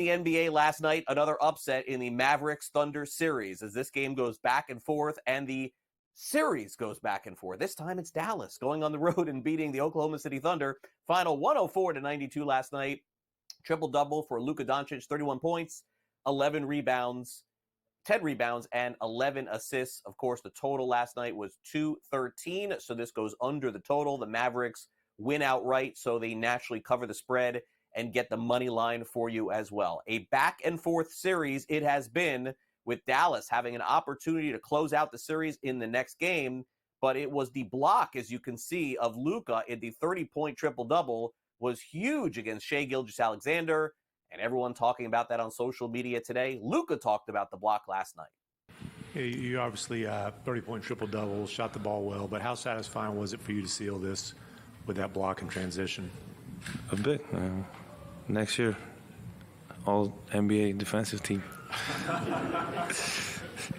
The NBA last night, another upset in the Mavericks-Thunder series as this game goes back and forth and the series goes back and forth. This time it's Dallas going on the road and beating the Oklahoma City Thunder. Final 104-92 last night. Triple-double for Luka Doncic, 31 points, 11 rebounds, 10 rebounds, and 11 assists. Of course, the total last night was 213, so this goes under the total. The Mavericks win outright, so they naturally cover the spread and get the money line for you as well. A back-and-forth series it has been, with Dallas having an opportunity to close out the series in the next game, but it was the block, as you can see, of Luka in the 30-point triple-double was huge against Shai Gilgeous-Alexander, and everyone talking about that on social media today. Luka talked about the block last night. Yeah, you obviously 30-point triple-double, shot the ball well, but how satisfying was it for you to seal this with that block and transition? A bit. Next year, all NBA defensive team.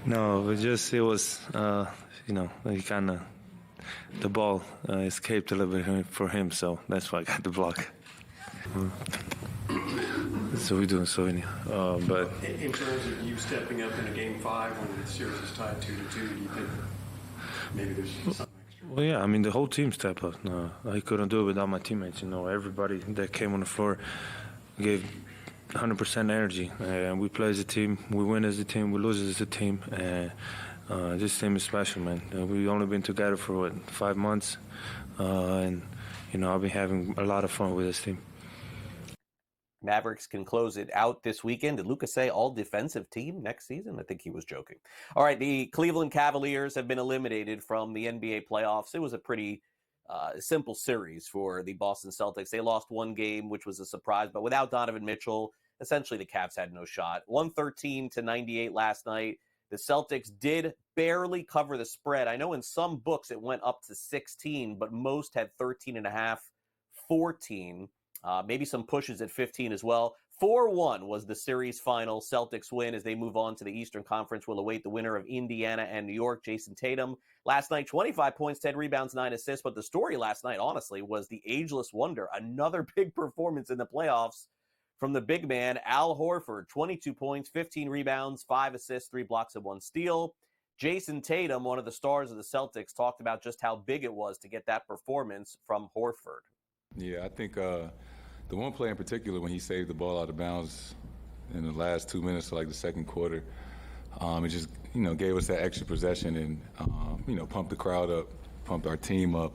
No, but just it was, he kind of, the ball escaped a little bit for him, so that's why I got the block. So we're doing so anyhow. But in terms of you stepping up in a game 5 when the series is tied 2-2, do you think maybe there's something extra? Well, yeah, I mean, the whole team stepped up. No, I couldn't do it without my teammates. Everybody that came on the floor gave 100% energy. And we play as a team. We win as a team. We lose as a team. And this team is special, man. We've only been together for, 5 months. And, I've been having a lot of fun with this team. Mavericks can close it out this weekend. Did Luka say all defensive team next season? I think he was joking. All right, the Cleveland Cavaliers have been eliminated from the NBA playoffs. It was a pretty simple series for the Boston Celtics. They lost one game, which was a surprise, but without Donovan Mitchell, essentially the Cavs had no shot. 113-98 last night. The Celtics did barely cover the spread. I know in some books it went up to 16, but most had 13.5, 14. Maybe some pushes at 15 as well. 4-1 was the series final. Celtics win as they move on to the Eastern Conference. Will await the winner of Indiana and New York, Jason Tatum. Last night, 25 points, 10 rebounds, 9 assists. But the story last night, honestly, was the ageless wonder. Another big performance in the playoffs from the big man, Al Horford. 22 points, 15 rebounds, 5 assists, 3 blocks, and 1 steal. Jason Tatum, one of the stars of the Celtics, talked about just how big it was to get that performance from Horford. Yeah, I think the one play in particular when he saved the ball out of bounds in the last 2 minutes of the second quarter, it just gave us that extra possession and pumped the crowd up, pumped our team up.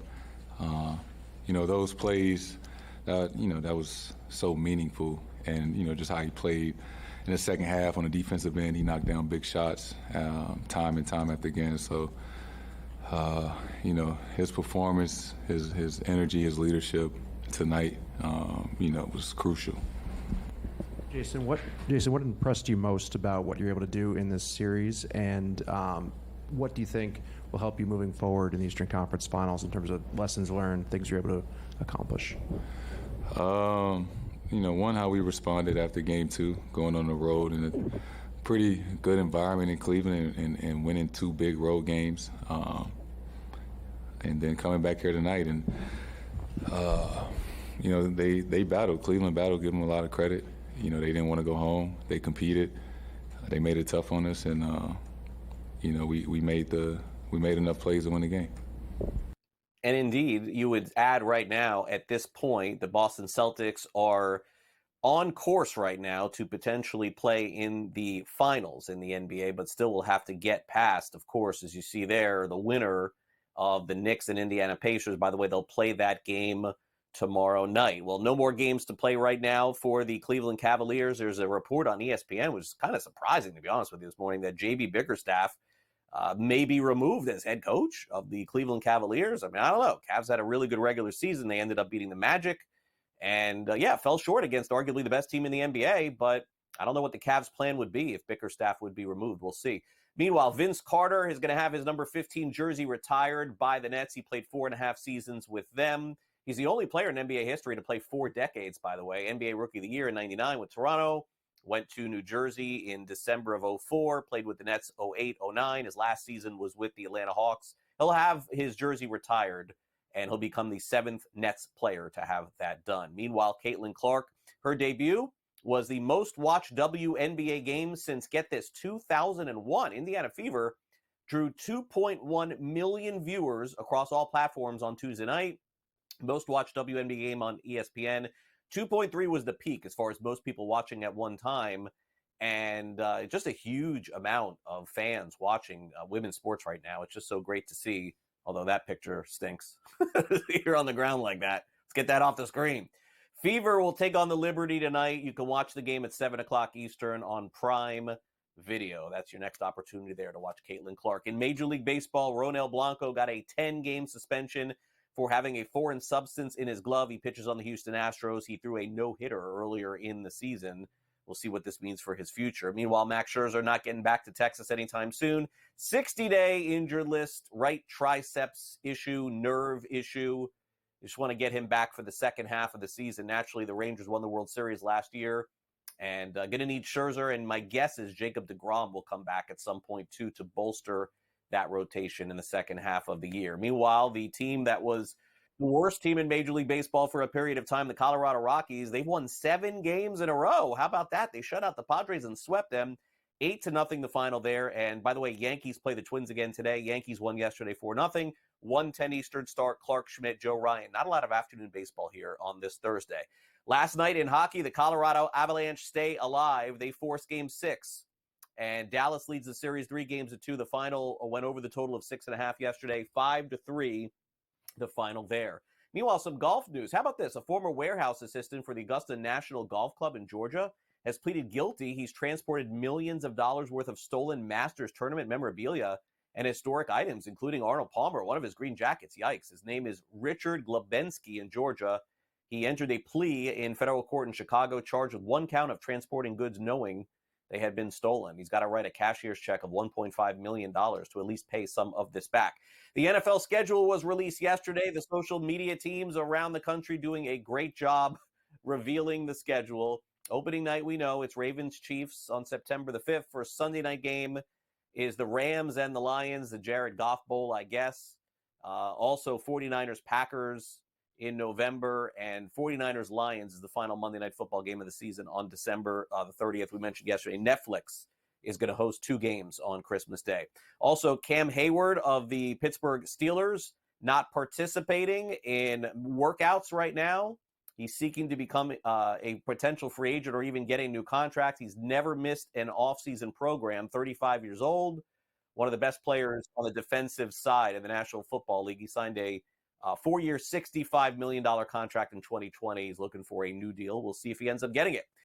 Those plays that was so meaningful, and just how he played in the second half on the defensive end. He knocked down big shots time and time after again. So his performance, his energy, his leadership tonight, was crucial. Jason, what impressed you most about what you're able to do in this series, and what do you think will help you moving forward in the Eastern Conference Finals in terms of lessons learned, things you're able to accomplish? One, how we responded after Game 2, going on the road in a pretty good environment in Cleveland and winning 2 big road games, and then coming back here tonight and. They battled. Cleveland battled, give them a lot of credit. They didn't want to go home. They competed. They made it tough on us, and we made enough plays to win the game. And indeed, you would add right now, at this point, the Boston Celtics are on course right now to potentially play in the finals in the NBA, but still will have to get past, of course, as you see there, the winner of the Knicks and Indiana Pacers. By the way, they'll play that game tomorrow night. Well, no more games to play right now for the Cleveland Cavaliers. There's a report on ESPN, which is kind of surprising, to be honest with you, this morning, that JB Bickerstaff may be removed as head coach of the Cleveland Cavaliers. I mean, I don't know. Cavs had a really good regular season. They ended up beating the Magic and, fell short against arguably the best team in the NBA, but I don't know what the Cavs' plan would be if Bickerstaff would be removed. We'll see. Meanwhile, Vince Carter is going to have his number 15 jersey retired by the Nets. He played 4.5 seasons with them. He's the only player in NBA history to play 4 decades, by the way. NBA Rookie of the Year in 99 with Toronto. Went to New Jersey in December of 04. Played with the Nets 08, 09. His last season was with the Atlanta Hawks. He'll have his jersey retired, and he'll become the 7th Nets player to have that done. Meanwhile, Caitlin Clark, her debut was the most watched WNBA game since, get this, 2001. Indiana Fever drew 2.1 million viewers across all platforms on Tuesday night. Most watched WNBA game on ESPN. 2.3 was the peak as far as most people watching at one time. And just a huge amount of fans watching women's sports right now. It's just so great to see, although that picture stinks. You're on the ground like that. Let's get that off the screen. Fever will take on the Liberty tonight. You can watch the game at 7 o'clock Eastern on Prime Video. That's your next opportunity there to watch Caitlin Clark. In Major League Baseball, Ronel Blanco got a 10-game suspension for having a foreign substance in his glove. He pitches on the Houston Astros. He threw a no-hitter earlier in the season. We'll see what this means for his future. Meanwhile, Max Scherzer not getting back to Texas anytime soon. 60-day injured list, right triceps issue, nerve issue. You just want to get him back for the second half of the season. Naturally, the Rangers won the World Series last year, and going to need Scherzer, and my guess is Jacob deGrom will come back at some point, too, to bolster that rotation in the second half of the year. Meanwhile, the team that was the worst team in Major League Baseball for a period of time, the Colorado Rockies, they've won 7 games in a row. How about that? They shut out the Padres and swept them 8-0 the final there. And by the way, Yankees play the Twins again today. Yankees won yesterday 4-0. 1:10 Eastern start, Clark Schmidt, Joe Ryan. Not a lot of afternoon baseball here on this Thursday. Last night in hockey, the Colorado Avalanche stay alive. They forced Game 6. And Dallas leads the series 3-2. The final went over the total of 6.5 yesterday, 5-3, the final there. Meanwhile, some golf news. How about this? A former warehouse assistant for the Augusta National Golf Club in Georgia has pleaded guilty. He's transported millions of dollars worth of stolen Masters tournament memorabilia and historic items, including Arnold Palmer, one of his green jackets. Yikes. His name is Richard Glabensky in Georgia. He entered a plea in federal court in Chicago, charged with 1 count of transporting goods knowing they had been stolen. He's got to write a cashier's check of $1.5 million to at least pay some of this back. The NFL schedule was released yesterday. The social media teams around the country doing a great job revealing the schedule. Opening night, we know it's Ravens-Chiefs on September the 5th. For a Sunday night game is the Rams and the Lions, the Jared Goff Bowl, I guess. Also, 49ers-Packers in November, and 49ers-Lions is the final Monday Night Football game of the season on December the 30th. We mentioned yesterday, Netflix is going to host 2 games on Christmas Day. Also, Cam Hayward of the Pittsburgh Steelers not participating in workouts right now. He's seeking to become a potential free agent or even get a new contract. He's never missed an offseason program, 35 years old, one of the best players on the defensive side of the National Football League. He signed a 4-year, $65 million contract in 2020. He's looking for a new deal. We'll see if he ends up getting it.